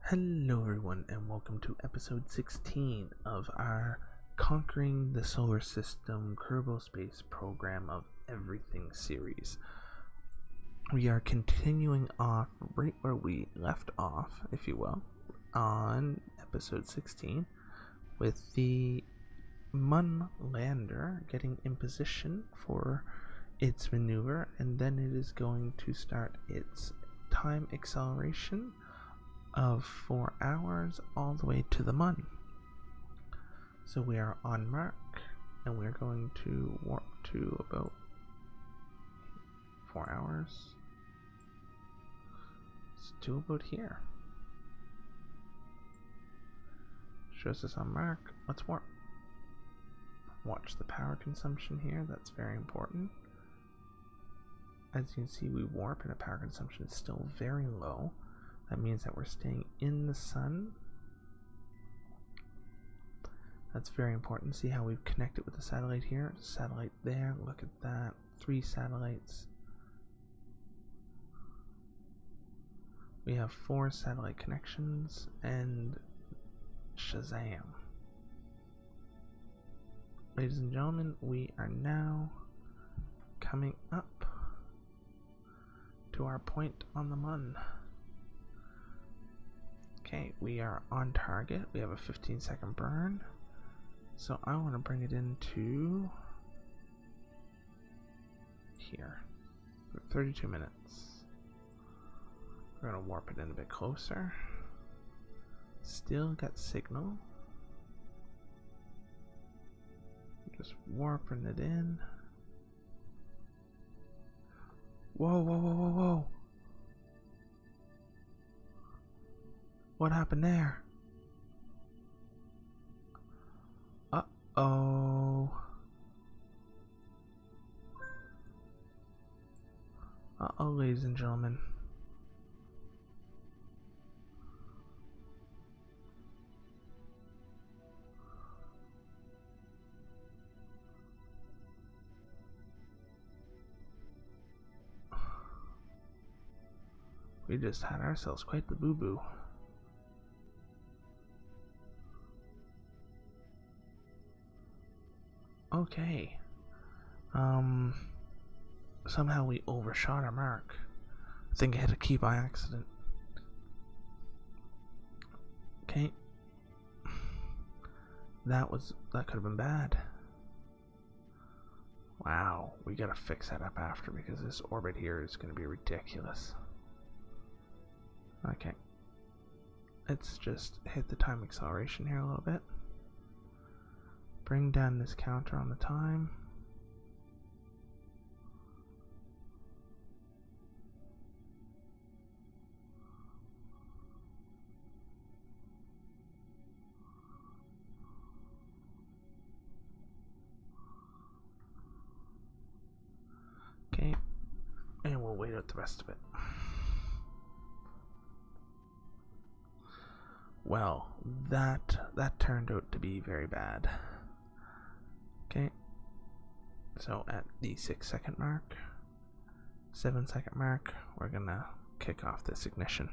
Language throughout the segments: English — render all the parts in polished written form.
Hello everyone and welcome to episode 16 of our Conquering the Solar System Kerbal Space Program of Everything series. We are continuing off right where we left off, if you will, on episode 16 with the Mun lander getting in position for its maneuver, and then it is going to start its time acceleration of 4 hours all the way to the Mun. So we are on mark and we're going to warp to about 4 hours. Let's do about here. Shows us on mark. Let's warp. Watch the power consumption here, that's very important. As you can see, we warp and the power consumption is still very low. That means that we're staying in the sun. That's very important. See how we've connected with the satellite here? Satellite there, look at that. 3 satellites. We have 4 satellite connections and Shazam. Ladies and gentlemen, we are now coming up to our point on the Mun. Okay, we are on target. We have a 15-second burn. So I want to bring it into here. 32 minutes. We're going to warp it in a bit closer. Still got signal. Just warping it in. Whoa, whoa, whoa, whoa, whoa. What happened there? Uh-oh. Uh-oh, ladies and gentlemen. We just had ourselves quite the boo-boo. Okay. Somehow we overshot our mark. I think I hit a key by accident. Okay. That could have been bad. Wow, we gotta fix that up after because this orbit here is gonna be ridiculous. Okay. Let's just hit the time acceleration here a little bit. Bring down this counter on the time. Okay, and we'll wait out the rest of it. Well, that turned out to be very bad. Okay, so at the 6-second mark, 7-second mark, we're gonna kick off this ignition.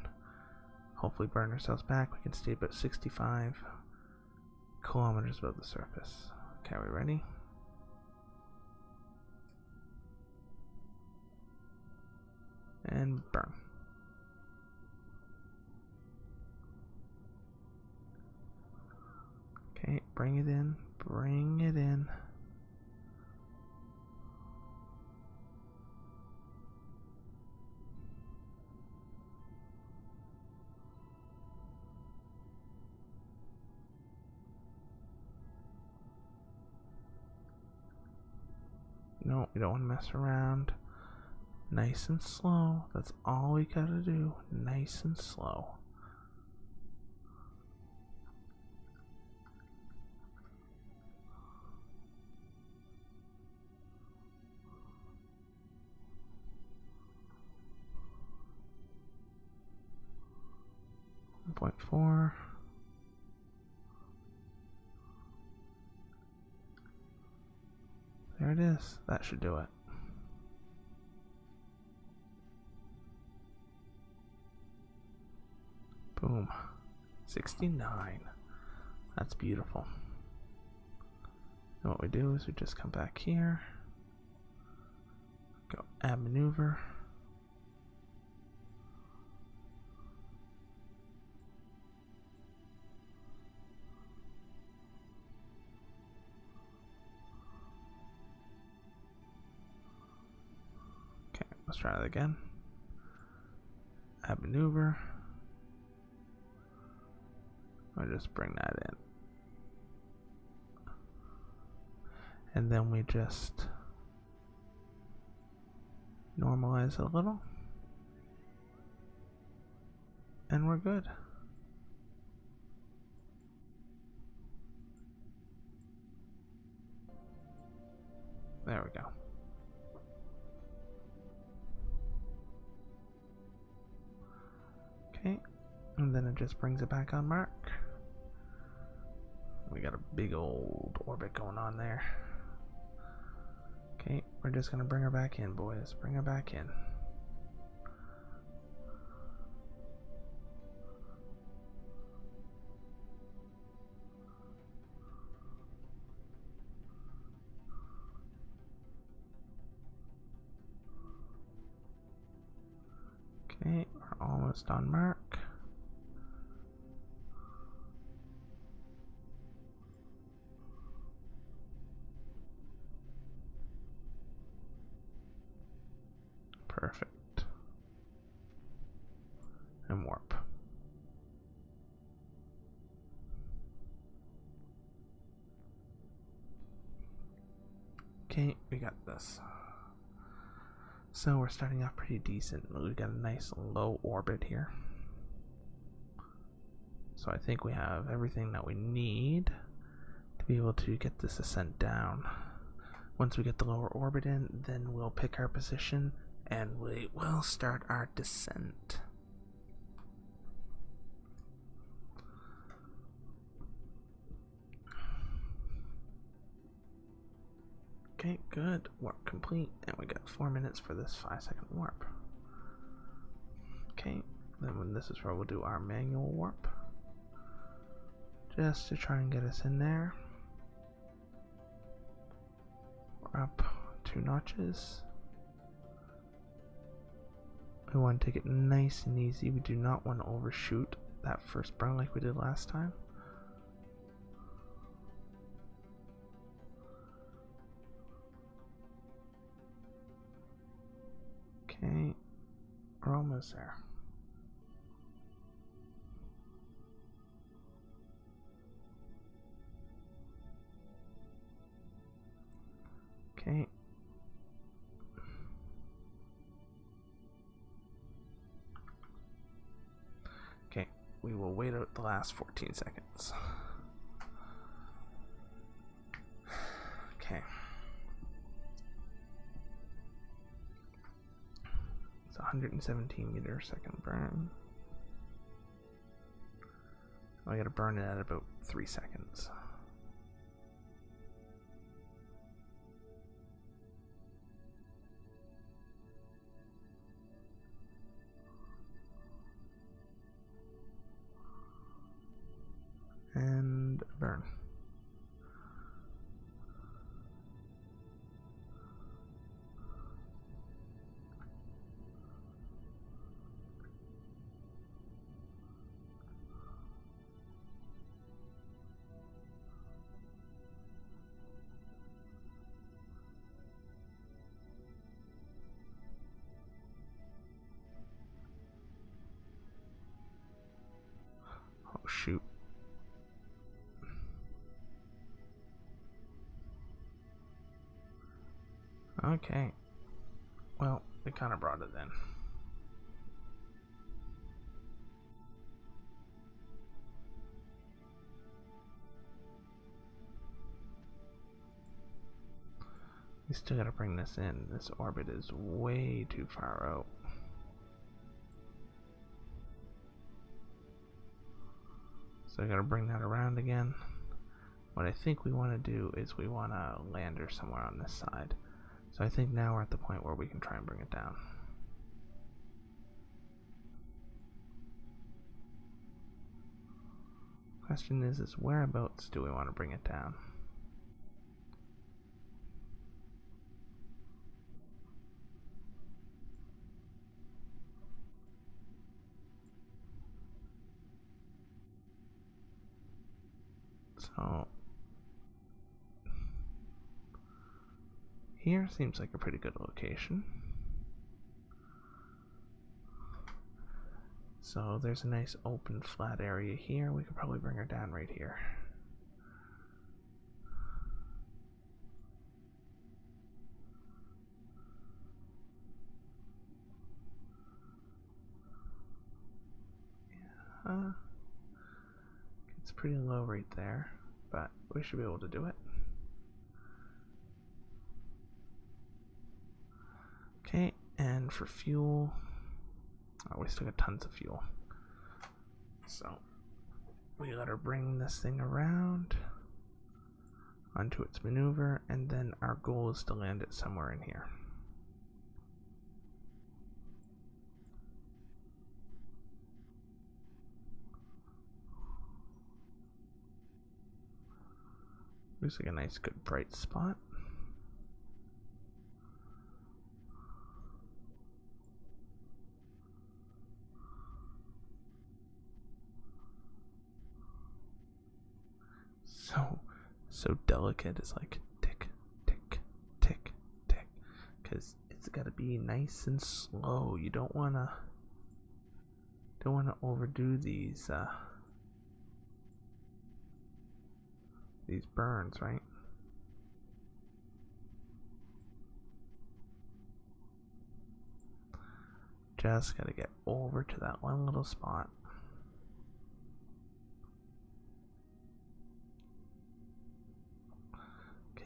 Hopefully burn ourselves back. We can stay about 65 kilometers above the surface. Okay, are we ready? And burn. Okay, bring it in, bring it in. No, we don't want to mess around. Nice and slow. That's all we gotta do. Nice and slow. .4. There it is. That should do it. Boom. 69. That's beautiful. And what we do is we just come back here, go add maneuver. Okay, let's try that again. Add maneuver. I'll just bring that in. And then we just normalize it a little. And we're good. There we go. Okay, and then it just brings it back on mark. We got a big old orbit going on there. Okay, we're just gonna bring her back in, boys. Bring her back in. Okay, we're almost on mark. Perfect. And warp. Okay, we got this. So we're starting off pretty decent. We've got a nice low orbit here. So I think we have everything that we need to be able to get this ascent down. Once we get the lower orbit in, then we'll pick our position and we will start our descent. Okay, good. Warp complete, and we got 4 minutes for this 5-second warp. Okay, then when this is where we'll do our manual warp, just to try and get us in there. We're up 2 notches. We want to take it nice and easy. We do not want to overshoot that first burn like we did last time. Okay, we're almost there. Okay. Okay, we will wait out the last 14 seconds. Okay. It's 117 meter second burn. I gotta burn it at about 3 seconds. And burn. Oh shoot. Okay. Well, we kind of brought it in. We still gotta bring this in. This orbit is way too far out. So I gotta bring that around again. What I think we want to do is we want to land her somewhere on this side. So I think now we're at the point where we can try and bring it down. Question is whereabouts do we want to bring it down? So here seems like a pretty good location. So there's a nice open flat area here. We could probably bring her down right here. Yeah, it's pretty low right there, but we should be able to do it. Okay, and for fuel, oh, we still got tons of fuel. So we let her bring this thing around onto its maneuver, and then our goal is to land it somewhere in here. Looks like a nice, good, bright spot. So delicate. It's like tick, tick, tick, tick, because it's got to be nice and slow. You don't wanna overdo these burns, right? Just gotta get over to that one little spot.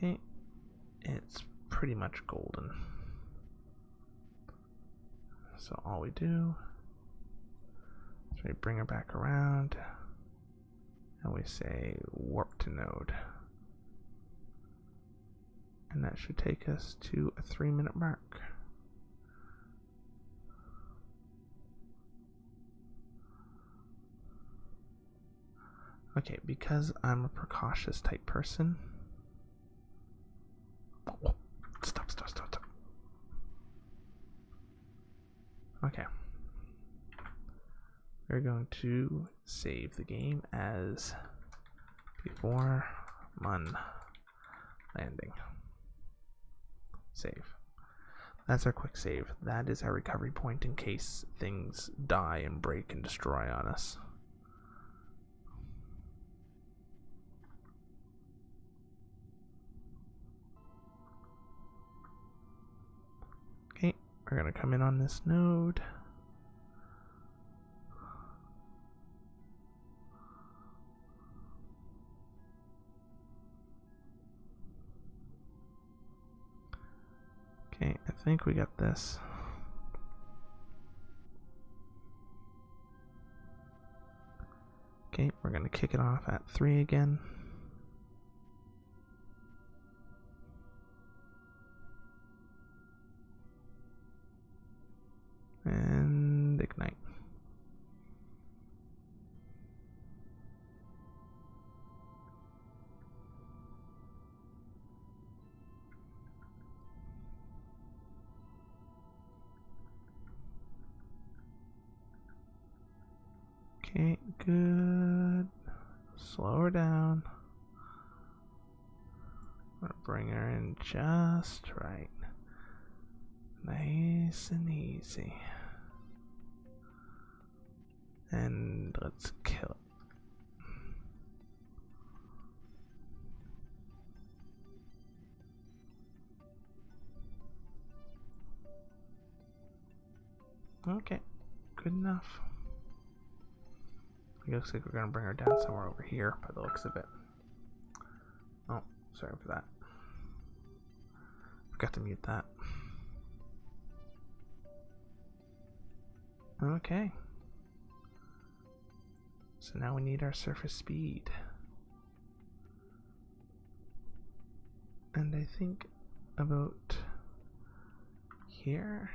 Okay, it's pretty much golden. So all we do is we bring her back around and we say warp to node. And that should take us to a 3-minute mark. Okay, because I'm a precautious type person. Oh, stop. Okay. We're going to save the game as before Mun landing. Save. That's our quick save. That is our recovery point in case things die and break and destroy on us. Okay, we're gonna come in on this node. Okay, I think we got this. Okay, we're gonna kick it off at 3 again. And ignite. Okay, good. Slow her down. I'm gonna bring her in just right. Nice and easy. And let's kill it. Okay, good enough. It looks like we're gonna bring her down somewhere over here by the looks of it. Oh, sorry for that. Forgot to mute that. Okay. So now we need our surface speed. And I think about here.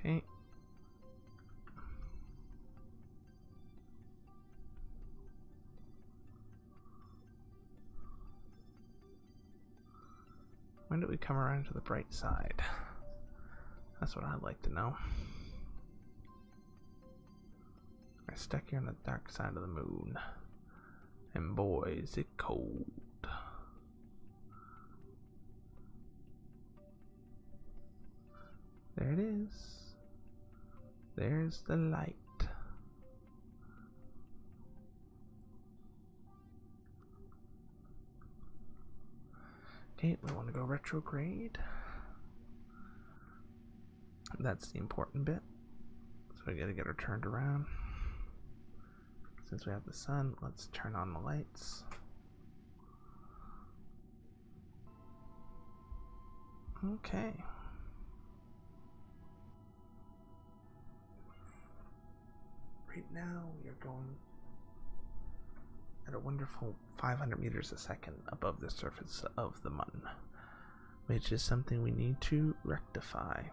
Okay. When do we come around to the bright side? That's what I'd like to know. We're stuck here on the dark side of the moon. And boy, is it cold. There it is. There's the light. Okay, we want to go retrograde. That's the important bit. So we gotta get her turned around. Since we have the sun, let's turn on the lights. Okay. Right now, we are going at a wonderful 500 meters a second above the surface of the moon, which is something we need to rectify.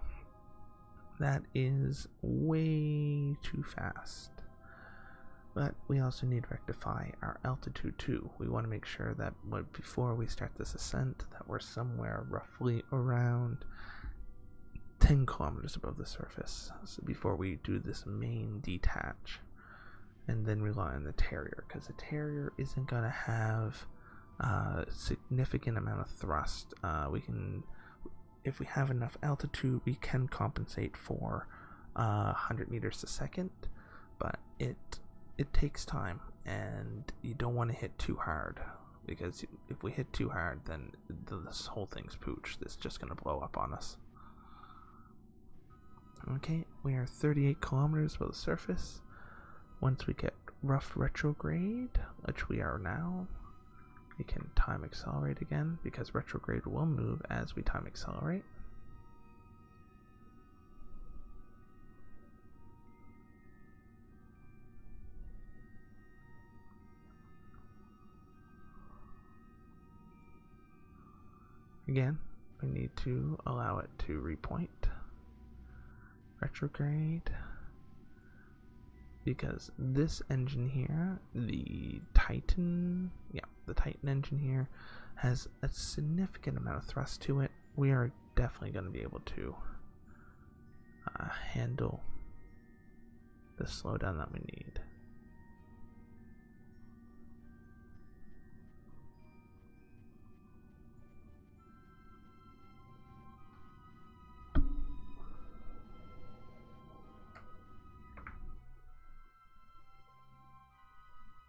That is way too fast. But we also need to rectify our altitude too. We want to make sure that before we start this ascent, that we're somewhere roughly around 10 kilometers above the surface. So before we do this main detach, and then rely on the Terrier, because the Terrier isn't going to have a significant amount of thrust. If we have enough altitude, we can compensate for 100 meters a second, but it takes time, and you don't want to hit too hard, because if we hit too hard, then this whole thing's pooch. This is just going to blow up on us. Okay, we are 38 kilometers below the surface. Once we get rough retrograde, which we are now, we can time accelerate again, because retrograde will move as we time accelerate. Again, we need to allow it to repoint. Retrograde. Because this engine here, the Titan engine here, has a significant amount of thrust to it. We are definitely going to be able to handle the slowdown that we need.